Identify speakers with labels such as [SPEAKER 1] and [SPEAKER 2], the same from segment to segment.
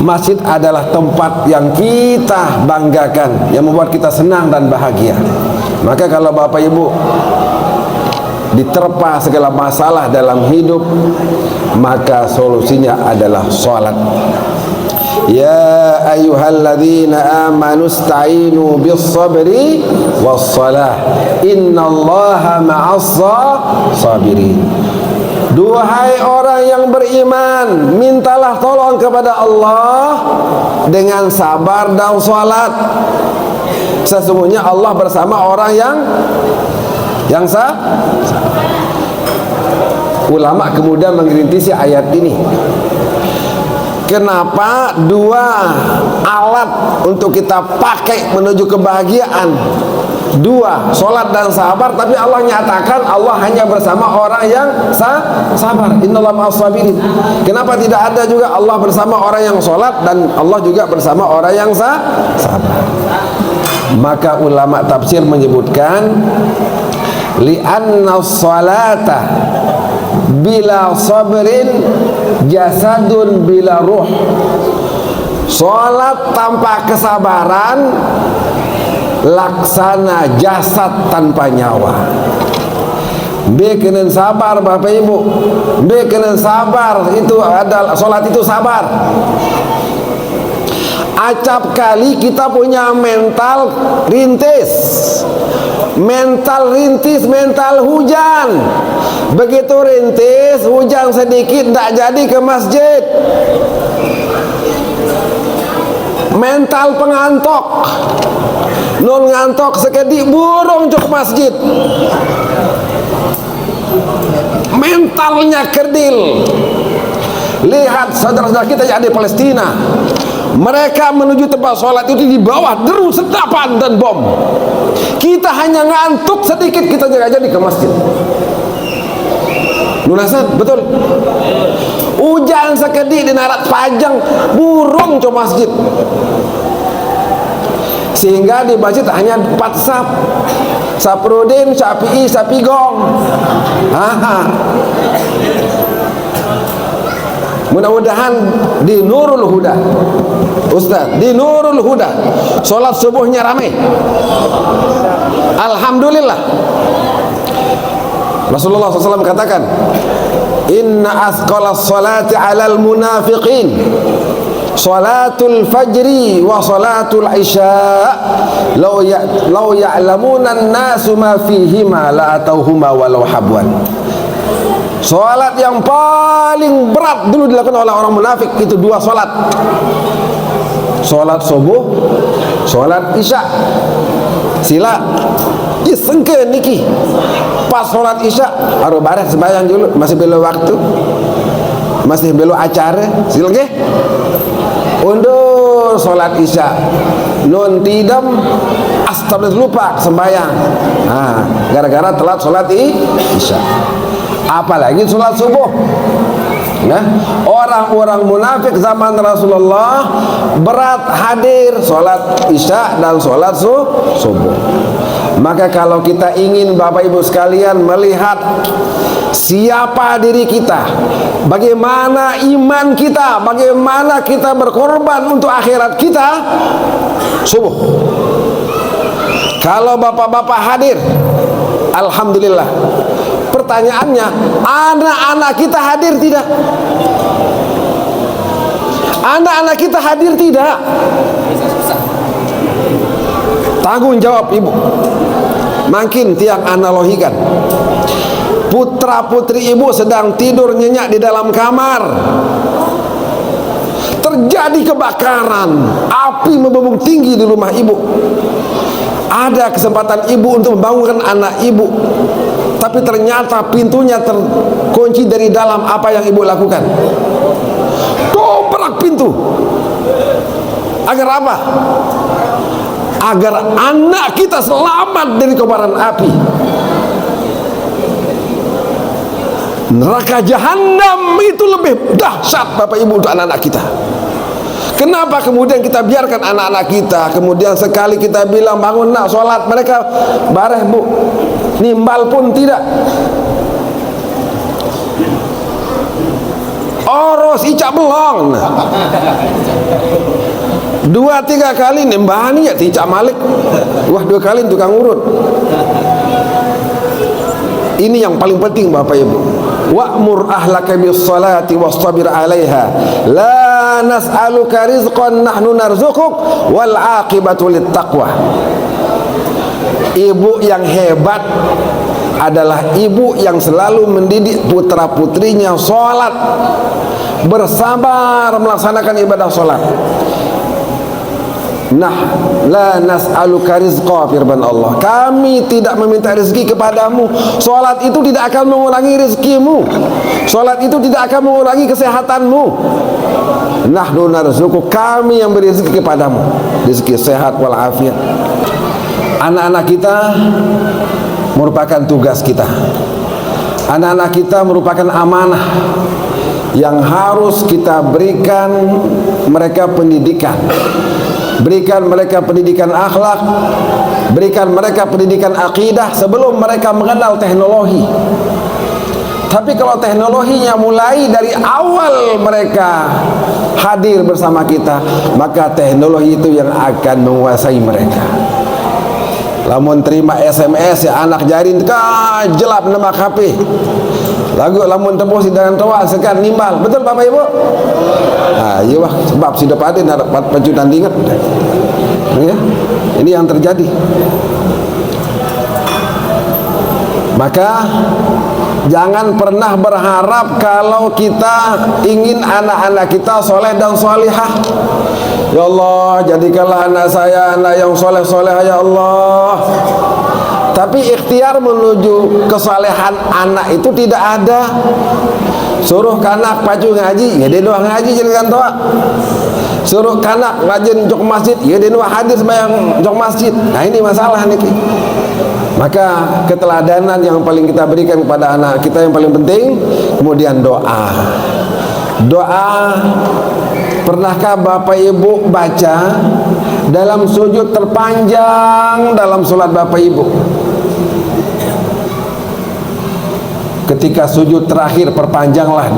[SPEAKER 1] Masjid adalah tempat yang kita banggakan, yang membuat kita senang dan bahagia. Maka kalau Bapak Ibu diterpa segala masalah dalam hidup, maka solusinya adalah sholat. Ya ayyuhalladzina amanu ista'inu bis-sabri was-salah innallaha ma'as sabirin. Duhai orang yang beriman, mintalah tolong kepada Allah dengan sabar dan salat. Sesungguhnya Allah bersama orang yang ulama kemudian mengkritisi ayat ini. Kenapa dua alat untuk kita pakai menuju kebahagiaan, dua, sholat dan sabar, tapi Allah nyatakan Allah hanya bersama orang yang sabar. Innallaha ma'as sabirin. Kenapa tidak ada juga Allah bersama orang yang sholat dan Allah juga bersama orang yang sabar? Maka ulama tafsir menyebutkan li'anna sholata bila sabrin jasadun bila ruh. Sholat tanpa kesabaran laksana jasad tanpa nyawa. Kena sabar Bapak Ibu, kena sabar. Itu adalah sholat, itu sabar. Acap kali kita punya mental rintis, mental hujan. Begitu rintis, hujan sedikit, tidak jadi ke masjid. Mental pengantok, non ngantok sekedik burung cuk masjid. Mentalnya kerdil. Lihat saudara-saudara kita yang ada di Palestina, mereka menuju tempat sholat itu di bawah deru senapan dan bom. Kita hanya ngantuk sedikit, kita jadi ke masjid. Lunasan, betul. Hujan sekedik di narat pajang, burung ke masjid. Sehingga di masjid hanya 4 saf. Saprudin, Syafi'i, Sapigong. Mudah-mudahan di Nurul Huda, Ustaz, di Nurul Huda sholat subuhnya ramai. Alhamdulillah. Rasulullah SAW katakan, inna asqalas salati alal munafiqin salatul fajri wa salatul isya law ya'lamuna an-nasu ma fihima la atauhuma walau habwan. Salat yang paling berat dulu dilakukan oleh orang munafik itu 2 salat. Salat subuh, salat isya. Sila sengke niki pas salat isya aru bareng sembahyang dulu, masih belum waktu, masih belum acara, silge undur salat isya, non tidam astagfirullah lupa sembahyang. Gara-gara telat salat isya. Apalagi salat subuh. Nah, orang-orang munafik zaman Rasulullah berat hadir salat isya dan salat subuh. Maka kalau kita ingin Bapak Ibu sekalian melihat siapa diri kita, bagaimana iman kita, bagaimana kita berkorban untuk akhirat kita, subuh. Kalau bapak-bapak hadir, alhamdulillah. Pertanyaannya, anak-anak kita hadir tidak? Anak-anak kita hadir tidak? Tanggung jawab ibu. Makin tiang analogikan. Putra putri ibu sedang tidur nyenyak di dalam kamar. Terjadi kebakaran, api membubung tinggi di rumah ibu. Ada kesempatan ibu untuk membangunkan anak ibu, tapi ternyata pintunya terkunci dari dalam. Apa yang ibu lakukan? Dobrak pintu. Agar apa? Agar anak kita selamat dari kobaran api. Neraka jahanam itu lebih dahsyat Bapak Ibu untuk anak-anak kita. Kenapa kemudian kita biarkan anak-anak kita, kemudian sekali kita bilang bangun nak sholat, mereka bareh bu, nimbal pun tidak. oros icak belong. Nah, 2-3 kali nembani ya ticak malik. Wah, 2 kali tukang urut. Ini yang paling penting Bapak Ibu. Wa'mur ahlaka bis salati wastabir 'alaiha. La nas'aluka rizqan nahnu narzuquk wal 'aqibatu lit taqwa. Ibu yang hebat adalah ibu yang selalu mendidik putra-putrinya sholat, bersabar melaksanakan ibadah sholat. Nah, la nas'aluka rizqa, firman Allah, kami tidak meminta rezeki kepadamu. Sholat itu tidak akan mengurangi rezekimu. Sholat itu tidak akan mengurangi kesehatanmu. Nahnu narzuquk, kami yang beri rezeki kepadamu, rezeki sehat walafiat. Anak-anak kita merupakan tugas kita. Anak-anak kita merupakan amanah yang harus kita berikan mereka pendidikan. Berikan mereka pendidikan akhlak, berikan mereka pendidikan akidah sebelum mereka mengenal teknologi. Tapi kalau teknologinya mulai dari awal mereka hadir bersama kita, maka teknologi itu yang akan menguasai mereka. Lamun terima SMS ya anak jarin jelap nama HP. Lagu lamun tembus dengan toa sekan nimbal. Betul Bapak Ibu? Nah, iya wah, sebab sudah pada dapat pacutan diingat. Ya, ini yang terjadi. Maka jangan pernah berharap kalau kita ingin anak-anak kita soleh dan solihah. Ya Allah, jadikanlah anak saya anak yang soleh-soleh ya Allah. Tapi ikhtiar menuju kesalehan anak itu tidak ada. Suruh kanak pacu ngaji, ya dia doang ngaji jangan toa. Suruh kanak rajin jok masjid, ya dia doang hadir sembahyang jok masjid. Nah ini masalah nih. Maka keteladanan yang paling kita berikan kepada anak kita yang paling penting. Kemudian doa. Doa, pernahkah Bapak Ibu baca dalam sujud terpanjang dalam sholat Bapak Ibu? Ketika sujud terakhir perpanjanglah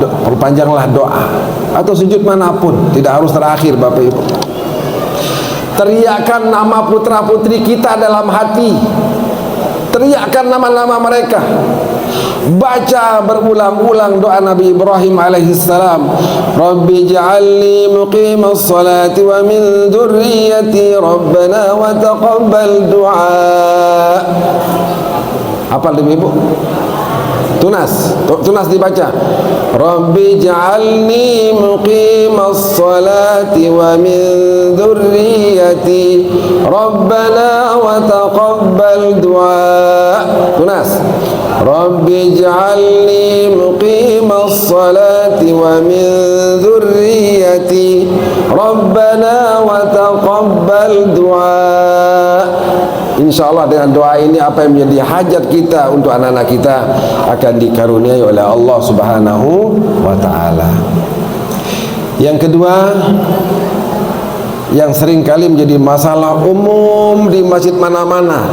[SPEAKER 1] doa. Atau sujud manapun, tidak harus terakhir Bapak Ibu. Teriakkan nama putra-putri kita dalam hati. Teriakkan nama-nama mereka. Baca berulang-ulang doa Nabi Ibrahim alaihissalam. Rabbi ja'alni muqimas salati wa min dzurriyyati rabbana wa taqabbal du'a. Hafal demi Ibu? Tunas dibaca. Rabbi ja'alni muqimas salati wa min dzurriyyati rabbana wa taqabbal du'a. Tunas. Rabbi ja'alni muqimas salati wa min dzurriyyati rabbana wa taqabbal du'a. InsyaAllah dengan doa ini apa yang menjadi hajat kita untuk anak-anak kita akan dikaruniai oleh Allah Subhanahu wa ta'ala. Yang kedua, yang sering kali menjadi masalah umum di masjid mana-mana,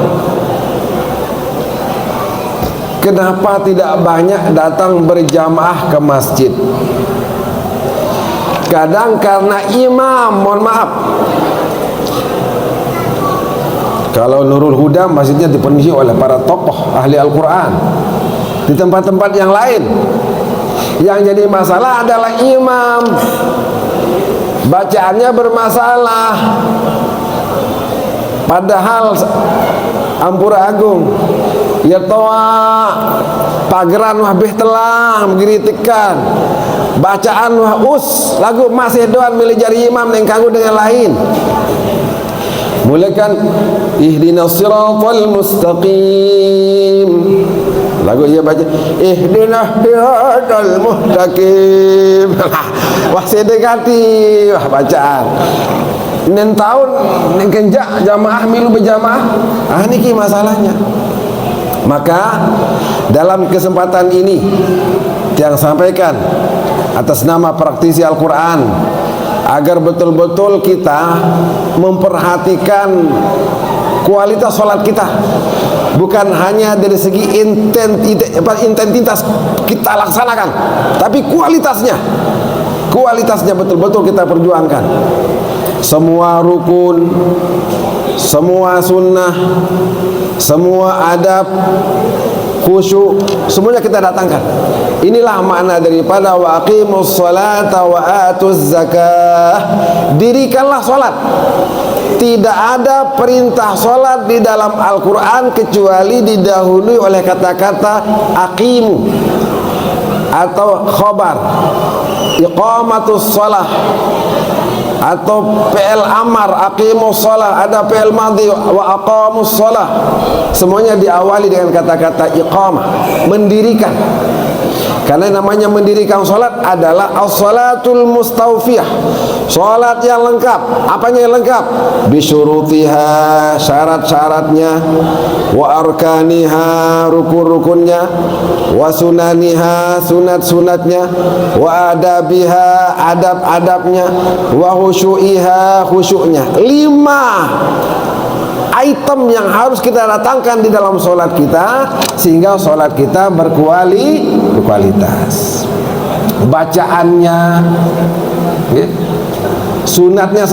[SPEAKER 1] kenapa tidak banyak datang berjamaah ke masjid? Kadang karena imam, mohon maaf. Kalau Nurul Huda masjidnya dipenuhi oleh para tokoh ahli Al-Quran. Di tempat-tempat yang lain yang jadi masalah adalah imam, bacaannya bermasalah. Padahal Ampura Agung ya toa pageran wah beh telah mengkritikan bacaan wah lagu masih doan milih jari imam yang kanggu dengan lain. Mulakan ihdinas siratal mustaqim. Lagu ia baca ihdinas siratal mustaqim. Wah sedekati wah bacaan. Nen tahun nen kenjak jamaah milu berjamaah. Niki masalahnya. Maka dalam kesempatan ini yang sampaikan atas nama praktisi Al-Quran, agar betul-betul kita memperhatikan kualitas sholat kita, bukan hanya dari segi intensitas kita laksanakan, tapi kualitasnya. kualitasnya betul-betul kita perjuangkan. Semua rukun, semua sunnah, semua adab, khusyuk, semuanya kita datangkan. Inilah makna daripada wa aqimus salata wa atuz zakah. Dirikanlah salat. Tidak ada perintah salat di dalam Al-Quran kecuali didahului oleh kata-kata aqimu atau khobar, iqamatus salah, atau fi'il amar aqimus shalah, ada fi'il madhi wa aqamus shalah. Semuanya diawali dengan kata-kata iqamah, mendirikan. Karena namanya mendirikan salat adalah as-salatul mustawfiyah, salat yang lengkap. Apanya yang lengkap? Bisyurutiha, syarat-syaratnya, wa arkaniha, rukun-rukunnya, wa sunaniha, sunat-sunatnya, wa adabiha, adab-adabnya, wa khusyu'iha, khusyuknya. 5 item yang harus kita datangkan di dalam sholat kita sehingga sholat kita berkualitas. Bacaannya, sunatnya